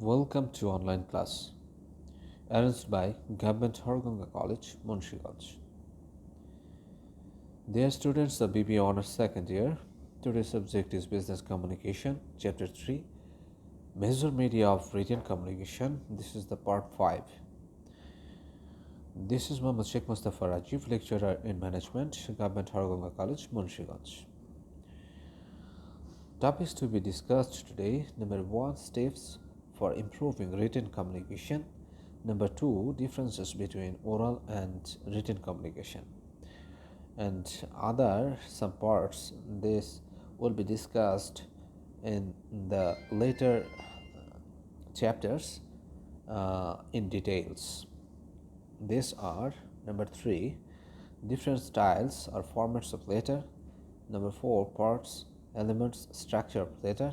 Welcome to online class arranged by Government Horganga College, Munshiganj. Dear students of BBA Honors Second Year, today's subject is Business Communication, Chapter 3, Major Media of Written Communication. This is the part 5. This is Muhammad Sheikh Mustafa Razib, lecturer in management, Government Horganga College, Munshiganj. Topics to be discussed today: number 1, steps for improving written communication. Number 2, differences between oral and written communication. And other some parts this will be discussed in the later chapters in details. These are: number 3, different styles or formats of letter. Number 4, parts, elements, structure of letter.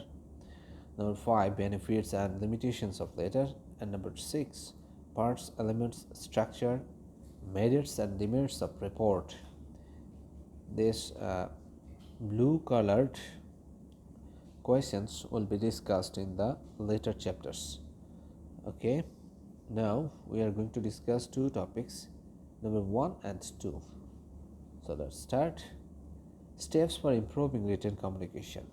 Number 5, benefits and limitations of letter. And number 6, parts, elements, structure, merits and demerits of report. This blue colored questions will be discussed in the later chapters. Okay, now we are going to discuss two topics, number 1 and 2. So let's start. Steps for improving written communication.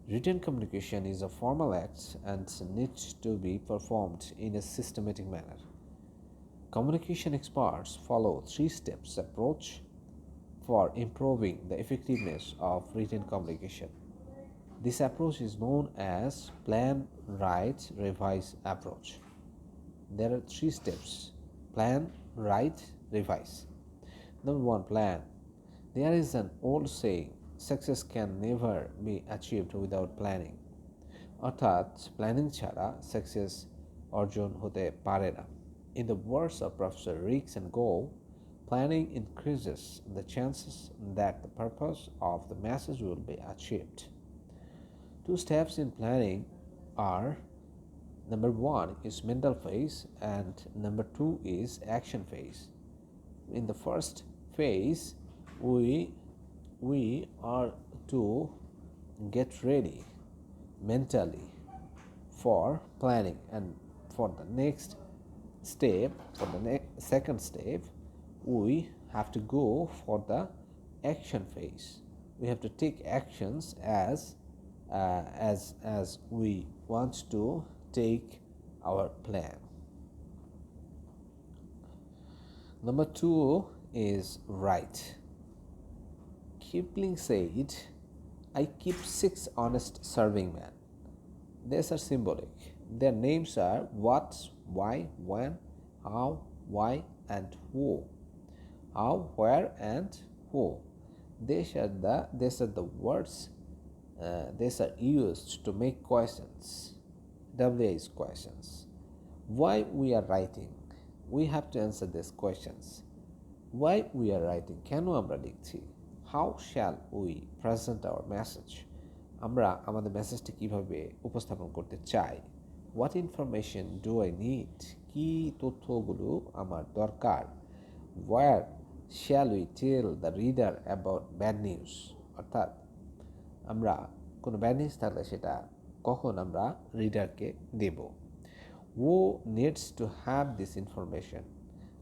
Written communication is a formal act and needs to be performed in a systematic manner. Communication experts follow 3 steps approach for improving the effectiveness of written communication. This approach is known as plan, write, revise approach. There are 3 steps: plan, write, revise. Number 1, plan. There is an old saying, success can never be achieved without planning. অর্থাৎ planning ছাড়া success অর্জন হতে পারে না. In the words of Professor Riggs and Gold, planning increases the chances that the purpose of the message will be achieved. 2 steps in planning are: number 1 is mental phase and number 2 is action phase. In the first phase, we are to get ready mentally for planning, and for the next step, for the second step, we have to go for the action phase. We have to take actions as we want to take our plan. Number 2 is write. Kipling said, I keep 6 honest serving men. These are symbolic. Their names are what, why, when, how, why, and who. How, where, and who. These are the words. These are used to make questions. WA's questions. Why we are writing? We have to answer these questions. Why we are writing? কেন আমরা লিখছি? How shall we present our message? আমরা আমাদের মেসেজটি কিভাবে উপস্থাপন করতে চাই? What information do I need? কি তথ্যগুলো আমার দরকার? Where shall we tell the reader about bad news? অর্থাৎ আমরা কোনো ব্যাড নিউজ থাকলে সেটা কখন আমরা রিডারকে দেব? Who needs to have this information?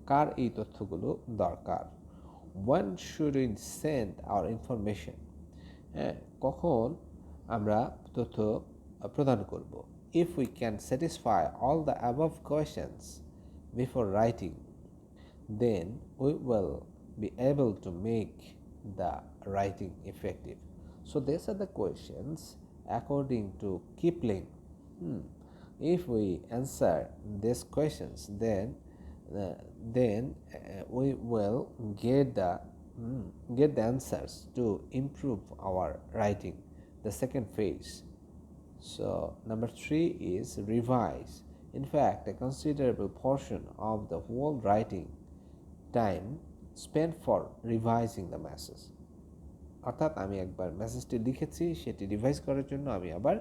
কার এই তথ্যগুলো দরকার? When should we send our information? কখন আমরা তথ্য প্রদান করব? If we can satisfy all the above questions before writing, then we will be able to make the writing effective. So these are the questions according to Kipling. If we answer these questions, then we will get the answers to improve our writing, the second phase. So number 3 is revise. In fact, a considerable portion of the whole writing time spent for revising the message. অর্থাৎ আমি একবার মেসেজটি লিখেছি, সেটি revise করার জন্য আমি আবার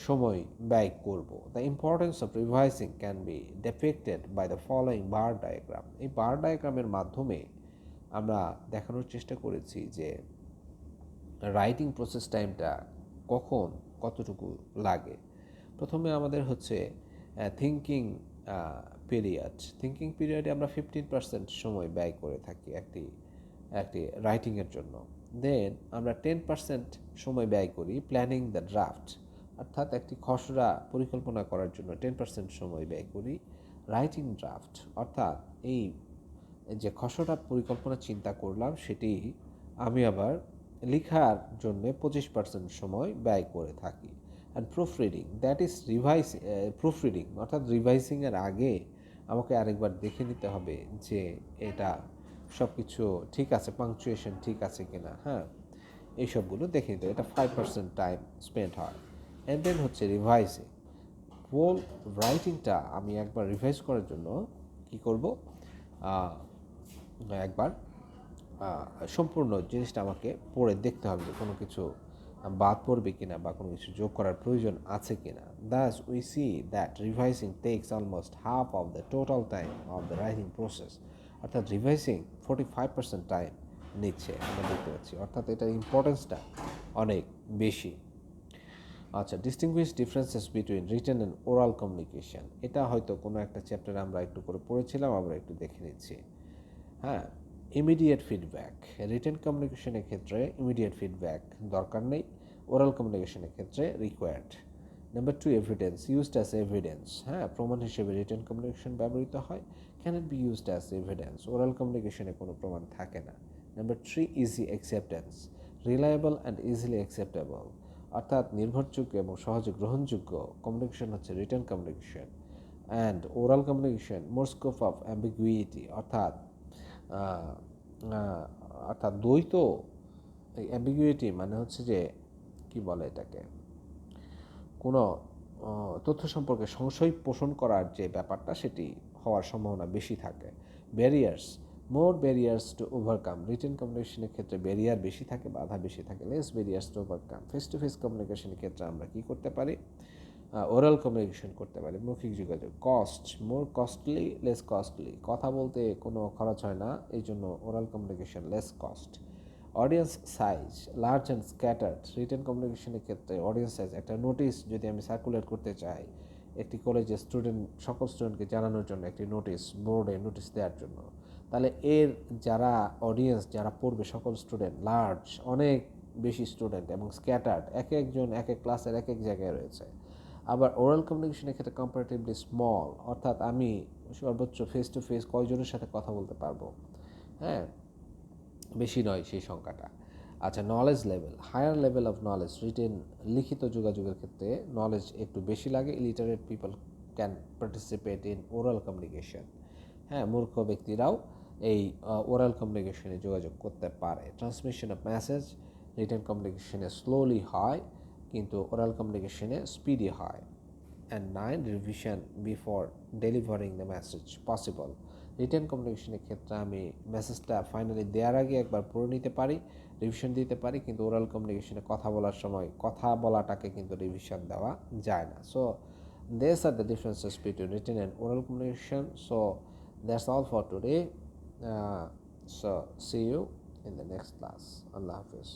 সময় ব্যয় করব. The importance of revising can be depicted by the following bar diagram. এই বার ডায়াগ্রামের মাধ্যমে আমরা দেখানোর চেষ্টা করেছি যে রাইটিং প্রসেস টাইমটা কখন কতটুকু লাগে. প্রথমে আমাদের হচ্ছে থিঙ্কিং পিরিয়ডে আমরা 15% সময় ব্যয় করে থাকি একটি একটি রাইটিংয়ের জন্য। দেন আমরা 10% সময় ব্যয় করি প্ল্যানিং দ্য ড্রাফট, অর্থাৎ একটি খসড়া পরিকল্পনা করার জন্য 10% সময় ব্যয় করি। রাইটিং ড্রাফট অর্থাৎ এই যে খসড়া পরিকল্পনা চিন্তা করলাম সেটি আমি আবার লেখার জন্য 25% সময় ব্যয় করে থাকি। And proof reading, that is proof reading অর্থাৎ রিভাইসিংয়ের আগে আমাকে আরেকবার দেখে নিতে হবে যে এটা সব কিছু ঠিক আছে, পাংচুয়েশন ঠিক আছে কিনা, হ্যাঁ, এইসবগুলো দেখে নিতে হবে। এটা 5% টাইম স্পেন্ড হয়। অ্যান্ড দেন হচ্ছে রিভাইসিং, হোল রাইটিংটা আমি একবার রিভাইজ করার জন্য কি করব, একবার সম্পূর্ণ জিনিসটা আমাকে পড়ে দেখতে হবে যে কোনো কিছু বাদ পড়বে কিনা বা কোনো কিছু যোগ করার প্রয়োজন আছে কিনা। Thus we see that revising takes almost half of the total time of the writing process, অর্থাৎ রিভাইসিং 45% টাইম নিচ্ছে আমরা দেখতে পাচ্ছি, অর্থাৎ এটার ইম্পর্টেন্সটা অনেক বেশি। আচ্ছা, distinguished differences between written and oral communication, এটা হয়তো কোনো একটা চ্যাপ্টারে আমরা একটু করে পড়েছিলাম, আমরা একটু দেখে নিচ্ছি। হ্যাঁ, ইমিডিয়েট ফিডব্যাক, রিটেন কমিউনিকেশনের ক্ষেত্রে ইমিডিয়েট ফিডব্যাক দরকার নেই, ওরাল কমিউনিকেশনের ক্ষেত্রে required. Number 2, evidence, used as evidence, হ্যাঁ, প্রমাণ হিসেবে রিটেন কমিউনিকেশন ব্যবহৃত হয়, can it be used as evidence, oral কমিউনিকেশনে কোনো প্রমাণ থাকে না। Number 3, easy acceptance, reliable and easily acceptable, অর্থাৎ নির্ভরযোগ্য এবং সহজে গ্রহণযোগ্য কমিউনিকেশন হচ্ছে written communication. And oral communication more scope of ambiguity, অর্থাৎ দ্বৈত, এই অ্যাম্বিগুইটি মানে হচ্ছে যে কি বলে এটাকে, কোনো তথ্য সম্পর্কে সংশয় পোষণ করার যে ব্যাপারটা সেটি হওয়ার সম্ভাবনা বেশি থাকে। Barriers, more barriers to overcome, written কমিউনিকেশনের ক্ষেত্রে ব্যারিয়ার বেশি থাকে, বাধা বেশি থাকে। Less barriers to overcome, face to face কমিউনিকেশনের ক্ষেত্রে আমরা কী করতে পারি, ওরাল কমিউনিকেশন করতে পারি, মৌখিক যোগাযোগ। কস্ট, মোর কস্টলি লেস কস্টলি, কথা বলতে কোনো খরচ হয় না, এই জন্য oral communication less cost. Audience size, large and scattered, written কমিউনিকেশনের ক্ষেত্রে অডিয়েন্স সাইজ, একটা নোটিশ যদি আমি সার্কুলেট করতে চাই একটি কলেজের সকল স্টুডেন্টকে জানানোর জন্য একটি নোটিশ, বোর্ডে নোটিশ দেওয়ার জন্য, তাহলে এর যারা অডিয়েন্স যারা পড়বে সকল স্টুডেন্ট লার্জ, অনেক বেশি স্টুডেন্ট, এবং স্ক্যাটার্ড, এক একজন এক এক ক্লাসের এক এক জায়গায় রয়েছে। আবার ওরাল কমিউনিকেশনের ক্ষেত্রে কম্পারেটিভলি স্মল, অর্থাৎ আমি সর্বোচ্চ ফেস টু ফেস কয়জনের সাথে কথা বলতে পারবো, হ্যাঁ, বেশি নয় সেই সংখ্যাটা। আচ্ছা, knowledge level, higher level of knowledge, written লিখিত যোগাযোগের ক্ষেত্রে নলেজ একটু বেশি লাগে। Illiterate people can participate in oral communication, হ্যাঁ, মূর্খ ব্যক্তিরাও এই ওরাল কমিউনিকেশনে যোগাযোগ করতে পারে। ট্রান্সমিশন অফ মেসেজ, রিটেন কমিউনিকেশনে স্লোলি হয় কিন্তু ওরাল কমিউনিকেশনে স্পিডি হয়। And 9, revision before delivering the message possible, written কমিউনিকেশনের ক্ষেত্রে আমি মেসেজটা ফাইনালি দেওয়ার আগে একবার পড়ে নিতে পারি, রিভিশন দিতে পারি, কিন্তু ওরাল কমিউনিকেশনে কথা বলার সময় কথা বলাটাকে কিন্তু রিভিশন দেওয়া যায় না। So these are the differences between written and oral communication. So that's all for today. So see you in the next class. Allah Hafiz.